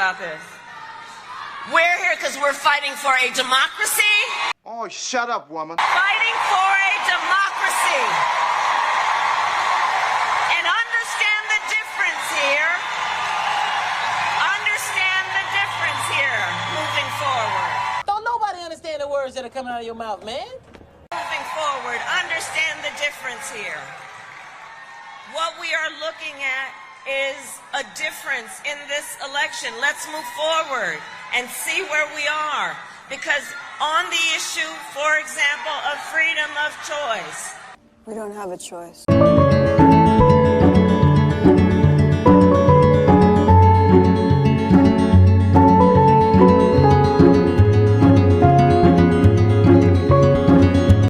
about this. We're here because we're fighting for a democracy. Oh, shut up, woman. Fighting for a democracy. And understand the difference here. Understand the difference here moving forward. Don't nobody understand the words that are coming out of your mouth, man. Moving forward, understand the difference here. What we are looking at is a difference in this election. Let's move forward and see where we are. Because on the issue, for example, of freedom of choice, We don't have a choice.